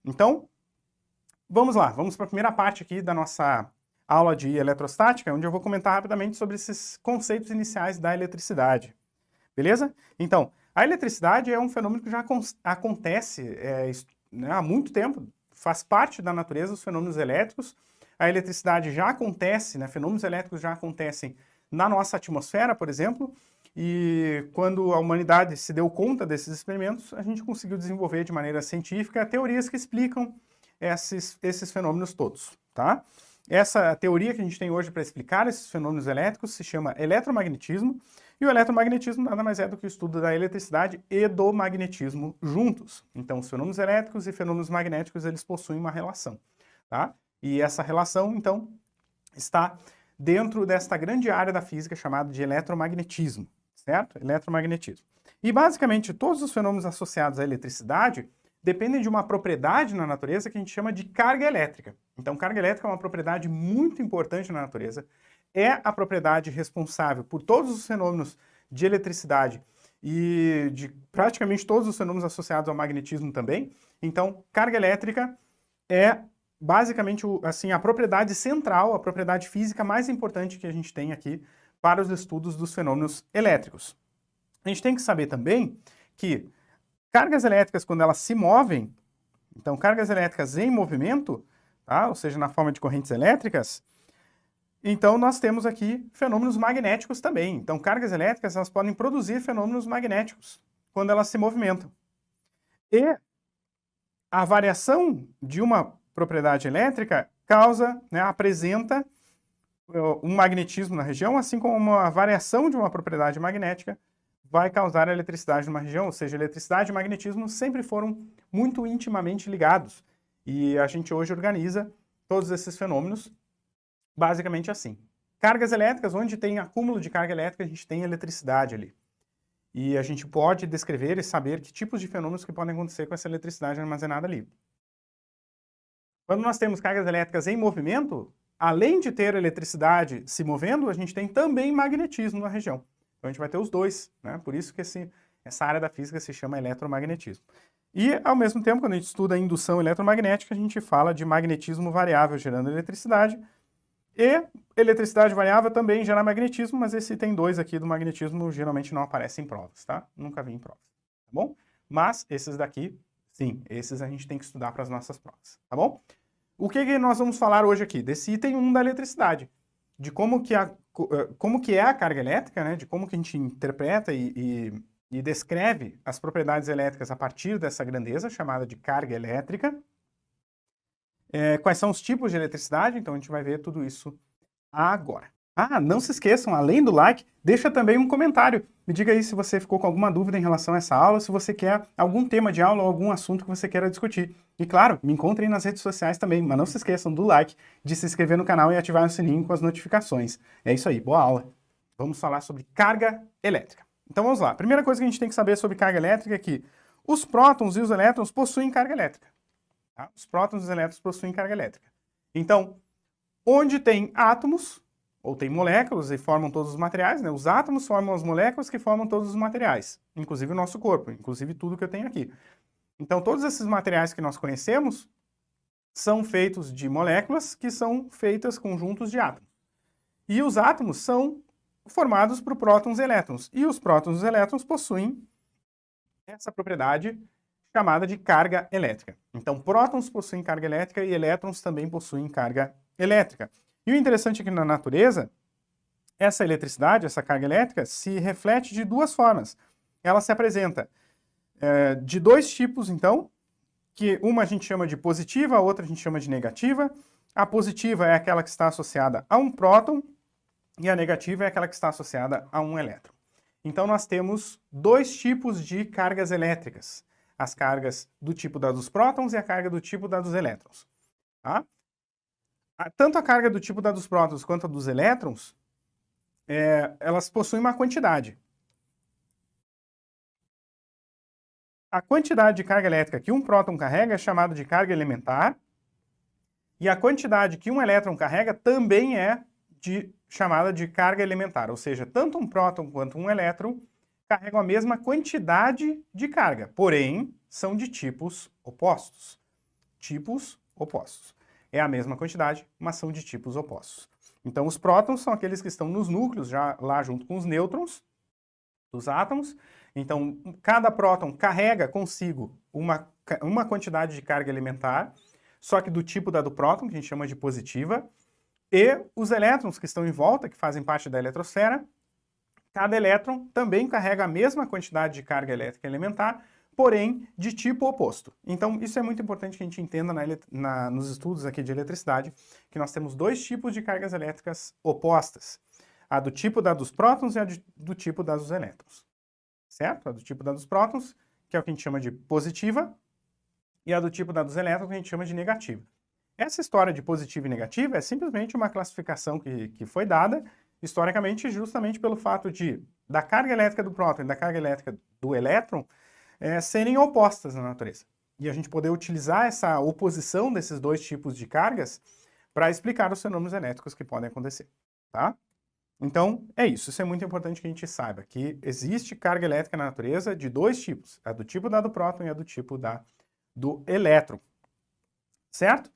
Então, vamos lá, vamos para a primeira parte aqui da nossa aula de eletrostática, onde eu vou comentar rapidamente sobre esses conceitos iniciais da eletricidade. Beleza? Então, a eletricidade é um fenômeno que já acontece né, há muito tempo, faz parte da natureza dos fenômenos elétricos. A eletricidade já acontece, né, fenômenos elétricos já acontecem na nossa atmosfera, por exemplo, e quando a humanidade se deu conta desses experimentos, a gente conseguiu desenvolver de maneira científica teorias que explicam esses fenômenos todos, tá? Essa teoria que a gente tem hoje para explicar esses fenômenos elétricos se chama eletromagnetismo, e o eletromagnetismo nada mais é do que o estudo da eletricidade e do magnetismo juntos. Então, os fenômenos elétricos e fenômenos magnéticos, eles possuem uma relação, tá? E essa relação, então, está dentro desta grande área da física chamada de eletromagnetismo, certo? Eletromagnetismo. E, basicamente, todos os fenômenos associados à eletricidade dependem de uma propriedade na natureza que a gente chama de carga elétrica. Então, carga elétrica é uma propriedade muito importante na natureza, é a propriedade responsável por todos os fenômenos de eletricidade e de praticamente todos os fenômenos associados ao magnetismo também. Então, carga elétrica é basicamente assim, a propriedade central, a propriedade física mais importante que a gente tem aqui para os estudos dos fenômenos elétricos. A gente tem que saber também que cargas elétricas, quando elas se movem, então cargas elétricas em movimento, tá? Ou seja, na forma de correntes elétricas, então nós temos aqui fenômenos magnéticos também. Então cargas elétricas, elas podem produzir fenômenos magnéticos quando elas se movimentam. E a variação de uma propriedade elétrica causa, né, apresenta um magnetismo na região, assim como a variação de uma propriedade magnética vai causar a eletricidade numa região, ou seja, eletricidade e magnetismo sempre foram muito intimamente ligados. E a gente hoje organiza todos esses fenômenos basicamente assim. Cargas elétricas, onde tem acúmulo de carga elétrica, a gente tem eletricidade ali. E a gente pode descrever e saber que tipos de fenômenos que podem acontecer com essa eletricidade armazenada ali. Quando nós temos cargas elétricas em movimento, além de ter eletricidade se movendo, a gente tem também magnetismo na região. Então a gente vai ter os dois, né? Por isso que essa área da física se chama eletromagnetismo. E, ao mesmo tempo, quando a gente estuda a indução eletromagnética, a gente fala de magnetismo variável gerando eletricidade, e eletricidade variável também gera magnetismo, mas esse item 2 aqui do magnetismo geralmente não aparece em provas, tá? Nunca vi em provas, tá bom? Mas esses daqui, sim, esses a gente tem que estudar para as nossas provas, tá bom? O que nós vamos falar hoje aqui? Desse item 1 da eletricidade, de como que é a carga elétrica, né? De como que a gente interpreta e descreve as propriedades elétricas a partir dessa grandeza, chamada de carga elétrica. Quais são os tipos de eletricidade, então a gente vai ver tudo isso agora. Ah, não se esqueçam, além do like, deixa também um comentário. Me diga aí se você ficou com alguma dúvida em relação a essa aula, se você quer algum tema de aula ou algum assunto que você queira discutir. E claro, me encontrem nas redes sociais também, mas não se esqueçam do like, de se inscrever no canal e ativar o sininho com as notificações. É isso aí, boa aula. Vamos falar sobre carga elétrica. Então vamos lá. A primeira coisa que a gente tem que saber sobre carga elétrica é que os prótons e os elétrons possuem carga elétrica. Tá? Os prótons e os elétrons possuem carga elétrica. Então, onde tem átomos, ou tem moléculas e formam todos os materiais, né? Os átomos formam as moléculas que formam todos os materiais, inclusive o nosso corpo, inclusive tudo que eu tenho aqui. Então, todos esses materiais que nós conhecemos são feitos de moléculas que são feitas conjuntos de átomos. E os átomos são formados por prótons e elétrons. E os prótons e os elétrons possuem essa propriedade chamada de carga elétrica. Então, prótons possuem carga elétrica e elétrons também possuem carga elétrica. E o interessante é que na natureza, essa eletricidade, essa carga elétrica, se reflete de duas formas. Ela se apresenta de dois tipos, então, que uma a gente chama de positiva, a outra a gente chama de negativa. A positiva é aquela que está associada a um próton e a negativa é aquela que está associada a um elétron. Então, nós temos dois tipos de cargas elétricas. As cargas do tipo da dos prótons e a carga do tipo da dos elétrons. Tá? Tanto a carga do tipo da dos prótons quanto a dos elétrons, elas possuem uma quantidade. A quantidade de carga elétrica que um próton carrega é chamada de carga elementar, e a quantidade que um elétron carrega também é chamada de carga elementar, ou seja, tanto um próton quanto um elétron carregam a mesma quantidade de carga, porém, são de tipos opostos. tipos opostos. É a mesma quantidade, mas são de tipos opostos. Então, os prótons são aqueles que estão nos núcleos, já lá junto com os nêutrons dos átomos. Então, cada próton carrega consigo uma quantidade de carga elementar, só que do tipo da do próton, que a gente chama de positiva, e os elétrons que estão em volta, que fazem parte da eletrosfera, cada elétron também carrega a mesma quantidade de carga elétrica elementar, porém de tipo oposto. Então, isso é muito importante que a gente entenda nos estudos aqui de eletricidade, que nós temos dois tipos de cargas elétricas opostas. A do tipo da dos prótons e a do tipo da dos elétrons. Certo? A do tipo da dos prótons, que é o que a gente chama de positiva, e a do tipo da dos elétrons, que a gente chama de negativa. Essa história de positiva e negativa é simplesmente uma classificação que foi dada, historicamente, justamente pelo fato da carga elétrica do próton e da carga elétrica do elétron serem opostas na natureza. E a gente poder utilizar essa oposição desses dois tipos de cargas para explicar os fenômenos elétricos que podem acontecer, tá? Então, é isso. Isso é muito importante que a gente saiba, que existe carga elétrica na natureza de dois tipos, a do tipo da do próton e a do tipo da do elétron, certo?